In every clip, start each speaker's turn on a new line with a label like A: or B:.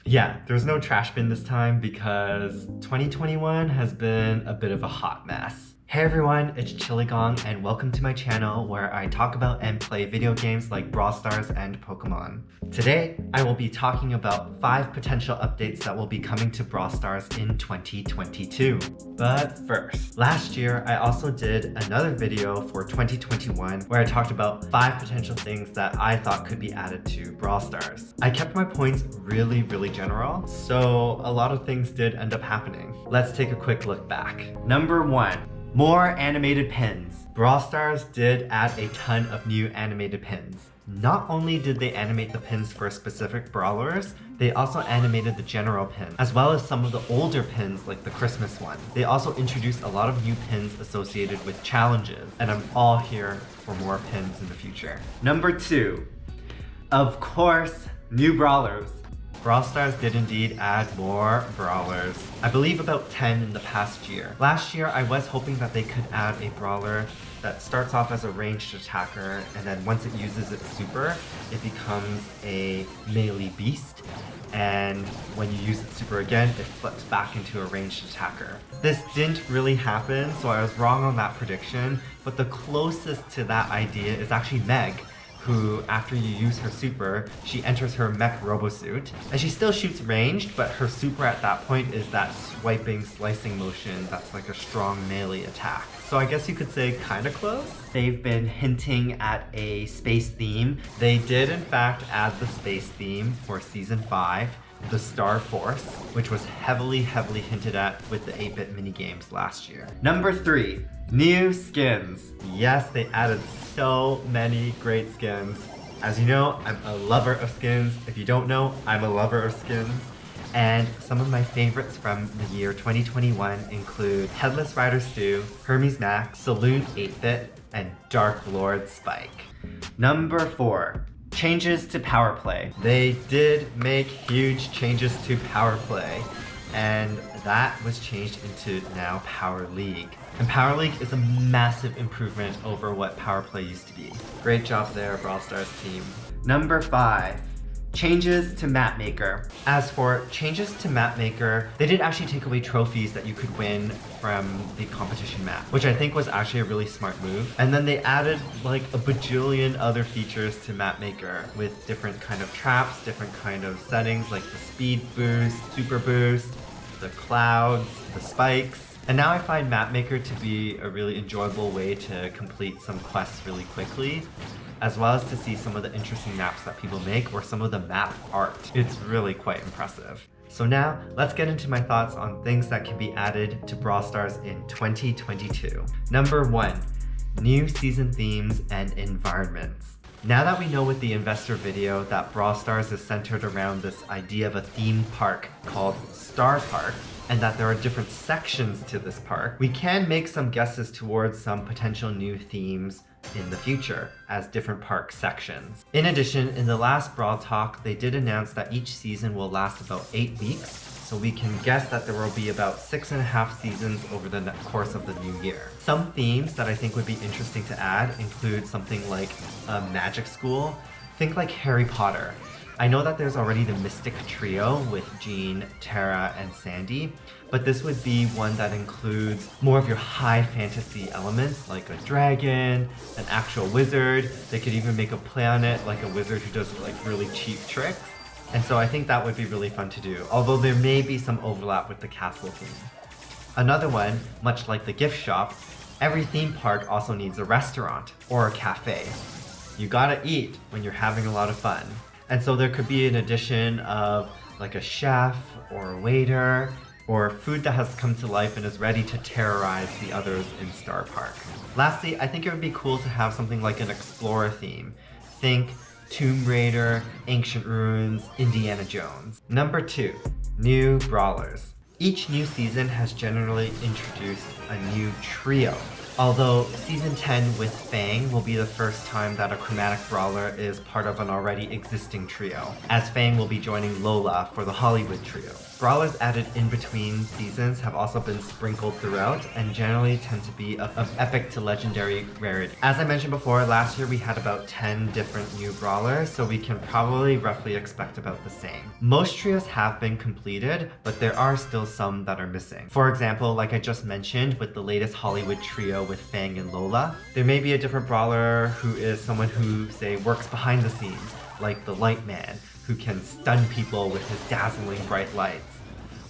A: Yeah, there's no trash bin this time because 2021 has been a bit of a hot mess. Hey everyone, it's Chilligong and welcome to my channel where I talk about and play video games like Brawl Stars and Pokemon. Today, I will be talking about 5 potential updates that will be coming to Brawl Stars in 2022. But first, last year I also did another video for 2021 where I talked about 5 potential things that I thought could be added to Brawl Stars. I kept my points really general, so a lot of things did end up happening. Let's take a quick look back. Number 1. More animated pins. Brawl Stars did add a ton of new animated pins. Not only did they animate the pins for specific brawlers, they also animated the general pin, as well as some of the older pins like the Christmas one. They also introduced a lot of new pins associated with challenges, and I'm all here for more pins in the future. Number 2. Of course, new brawlers. Brawl Stars did indeed add more brawlers. I believe about 10 in the past year. Last year, I was hoping that they could add a brawler that starts off as a ranged attacker, and then once it uses its super, it becomes a melee beast. And when you use its super again, it flips back into a ranged attacker. This didn't really happen, so I was wrong on that prediction, but the closest to that idea is actually Meg, who, after you use her super, she enters her mech robosuit. And she still shoots ranged, but her super at that point is that swiping, slicing motion that's like a strong melee attack. So I guess you could say kinda close. They've been hinting at a space theme. They did in fact add the space theme for Season 5, the Star Force, which was heavily hinted at with the 8-bit minigames last year. Number 3. New skins. Yes, they added so many great skins. As you know, I'm a lover of skins. If you don't know, I'm a lover of skins. And some of my favorites from the year 2021 include Headless Rider Stu, Hermes Max, Saloon 8-bit, and Dark Lord Spike. Number 4. Changes to Power Play. They did make huge changes to Power Play, and that was changed into now Power League. And Power League is a massive improvement over what Power Play used to be. Great job there, Brawl Stars team. Number 5. Changes to Map Maker. As for changes to Map Maker, they did actually take away trophies that you could win from the competition map, which I think was actually a really smart move. And then they added like a bajillion other features to Map Maker with different kind of traps, different kind of settings like the speed boost, super boost, the clouds, the spikes. And now I find Map Maker to be a really enjoyable way to complete some quests really quickly, as well as to see some of the interesting maps that people make or some of the map art. It's really quite impressive. So now, let's get into my thoughts on things that can be added to Brawl Stars in 2022. Number 1. New season themes and environments. Now that we know with the investor video that Brawl Stars is centered around this idea of a theme park called Star Park, and that there are different sections to this park, we can make some guesses towards some potential new themes in the future as different park sections. In addition, in the last Brawl Talk, they did announce that each season will last about 8 weeks, so we can guess that there will be about 6.5 seasons over the course of the new year. Some themes that I think would be interesting to add include something like a magic school. Think like Harry Potter. I know that there's already the Mystic Trio with Jean, Tara, and Sandy, but this would be one that includes more of your high fantasy elements like a dragon, an actual wizard. They could even make a play on it like a wizard who does like really cheap tricks. And so I think that would be really fun to do, although there may be some overlap with the castle theme. Another one, much like the gift shop, every theme park also needs a restaurant or a cafe. You gotta eat when you're having a lot of fun. And so there could be an addition of like a chef or a waiter or food that has come to life and is ready to terrorize the others in Star Park. Lastly, I think it would be cool to have something like an explorer theme. Think Tomb Raider, Ancient Ruins, Indiana Jones. Number 2, new brawlers. Each new season has generally introduced a new trio. Although Season 10 with Fang will be the first time that a chromatic brawler is part of an already existing trio, as Fang will be joining Lola for the Hollywood trio. Brawlers added in between seasons have also been sprinkled throughout and generally tend to be of epic to legendary rarity. As I mentioned before, last year we had about 10 different new brawlers, so we can probably roughly expect about the same. Most trios have been completed, but there are still some that are missing. For example, like I just mentioned with the latest Hollywood trio with Fang and Lola, there may be a different brawler who is someone who, say, works behind the scenes, like the Light Man, who can stun people with his dazzling bright lights.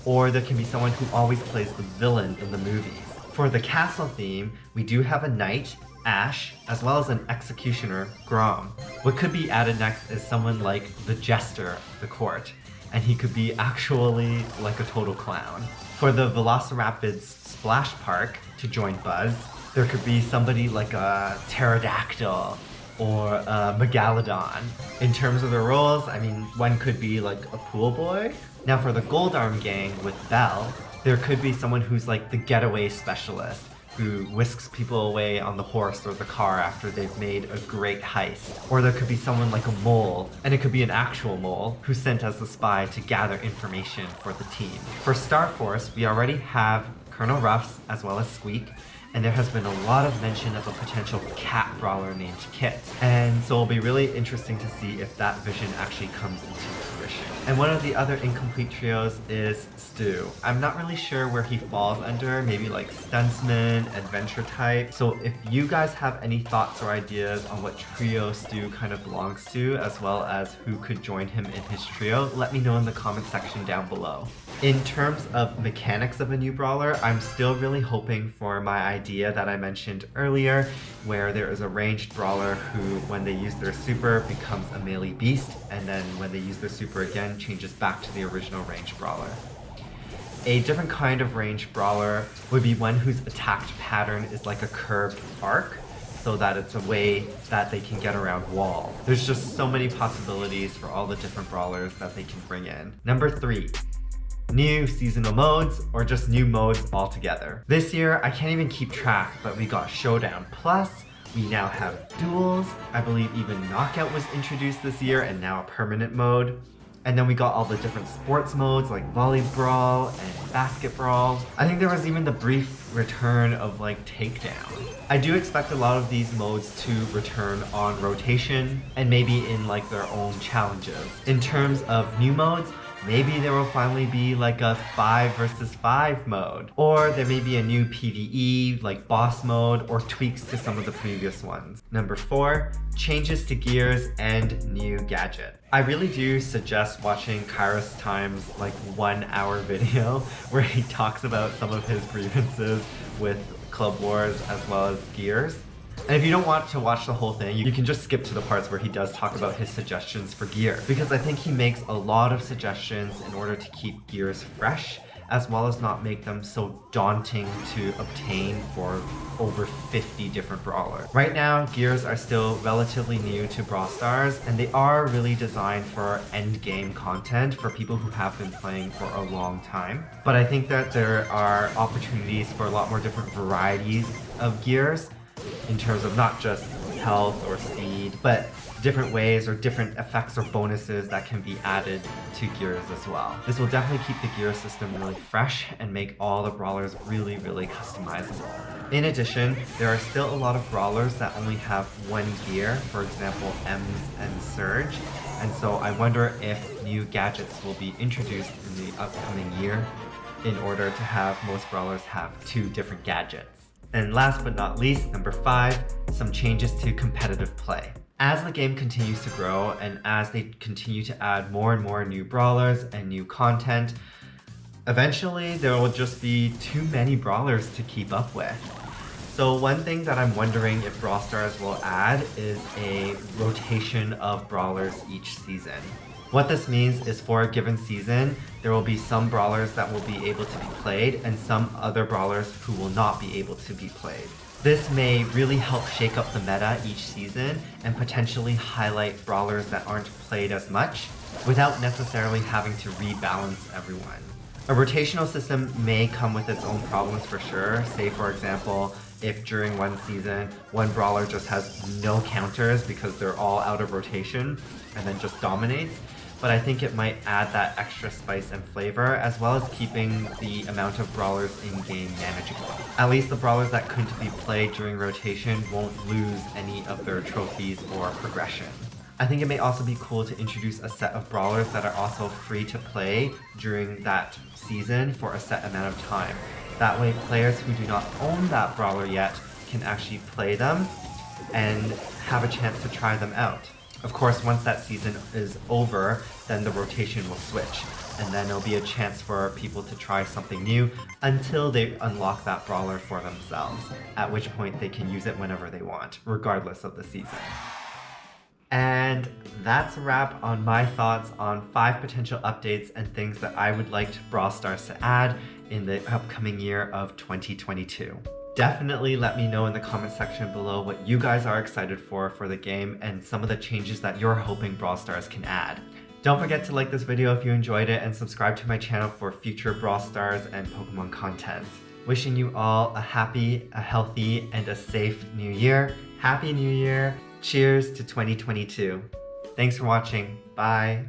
A: Or there can be someone who always plays the villain in the movies. For the castle theme, we do have a knight, Ash, as well as an executioner, Grom. What could be added next is someone like the jester of the court, and he could be actually like a total clown. For the Velociraptor's Splash Park to join Buzz, there could be somebody like a pterodactyl or a megalodon. In terms of the roles, I mean, one could be like a pool boy. Now for the Gold Arm gang with Belle, there could be someone who's like the getaway specialist, who whisks people away on the horse or the car after they've made a great heist. Or there could be someone like a mole, and it could be an actual mole, who's sent as a spy to gather information for the team. For Star Force, we already have Colonel Ruffs as well as Squeak, and there has been a lot of mention of a potential cat brawler named Kit. And so it'll be really interesting to see if that vision actually comes into fruition. And one of the other incomplete trios is Stu. I'm not really sure where he falls under, maybe like Stuntsman, Adventure type. So if you guys have any thoughts or ideas on what trio Stu kind of belongs to, as well as who could join him in his trio, let me know in the comment section down below. In terms of mechanics of a new brawler, I'm still really hoping for my idea that I mentioned earlier, where there is a ranged brawler who, when they use their super, becomes a melee beast, and then when they use their super again, changes back to the original ranged brawler. A different kind of ranged brawler would be one whose attack pattern is like a curved arc, so that it's a way that they can get around walls. There's just so many possibilities for all the different brawlers that they can bring in. Number 3. New seasonal modes, or just new modes altogether. This year, I can't even keep track, but we got Showdown Plus, we now have Duels, I believe even Knockout was introduced this year and now a permanent mode. And then we got all the different sports modes like Volley Brawl and Basket Brawl. I think there was even the brief return of like Takedown. I do expect a lot of these modes to return on rotation and maybe in like their own challenges. In terms of new modes, maybe there will finally be like a 5 versus 5 mode. Or there may be a new PvE, like boss mode, or tweaks to some of the previous ones. Number 4, changes to gears and new gadget. I really do suggest watching Kairos Time's like 1 hour video where he talks about some of his grievances with Club Wars as well as gears. And if you don't want to watch the whole thing, you can just skip to the parts where he does talk about his suggestions for gear. Because I think he makes a lot of suggestions in order to keep gears fresh, as well as not make them so daunting to obtain for over 50 different brawlers. Right now, gears are still relatively new to Brawl Stars, and they are really designed for end game content for people who have been playing for a long time. But I think that there are opportunities for a lot more different varieties of gears, in terms of not just health or speed, but different ways or different effects or bonuses that can be added to gears as well. This will definitely keep the gear system really fresh and make all the brawlers really, really customizable. In addition, there are still a lot of brawlers that only have one gear, for example, Ems and Surge, and so I wonder if new gadgets will be introduced in the upcoming year in order to have most brawlers have 2 different gadgets. And last but not least, number 5, some changes to competitive play. As the game continues to grow and as they continue to add more and more new brawlers and new content, eventually there will just be too many brawlers to keep up with. So one thing that I'm wondering if Brawl Stars will add is a rotation of brawlers each season. What this means is for a given season, there will be some brawlers that will be able to be played and some other brawlers who will not be able to be played. This may really help shake up the meta each season and potentially highlight brawlers that aren't played as much without necessarily having to rebalance everyone. A rotational system may come with its own problems for sure. Say for example, if during one season, one brawler just has no counters because they're all out of rotation and then just dominates. But I think it might add that extra spice and flavor, as well as keeping the amount of brawlers in-game manageable. At least the brawlers that couldn't be played during rotation won't lose any of their trophies or progression. I think it may also be cool to introduce a set of brawlers that are also free to play during that season for a set amount of time. That way players who do not own that brawler yet can actually play them and have a chance to try them out. Of course, once that season is over, then the rotation will switch, and then there'll be a chance for people to try something new until they unlock that brawler for themselves, at which point they can use it whenever they want, regardless of the season. And that's a wrap on my thoughts on 5 potential updates and things that I would like Brawl Stars to add in the upcoming year of 2022. Definitely let me know in the comment section below what you guys are excited for the game and some of the changes that you're hoping Brawl Stars can add. Don't forget to like this video if you enjoyed it and subscribe to my channel for future Brawl Stars and Pokemon content. Wishing you all a happy, a healthy, and a safe new year. Happy New Year! Cheers to 2022. Thanks for watching. Bye!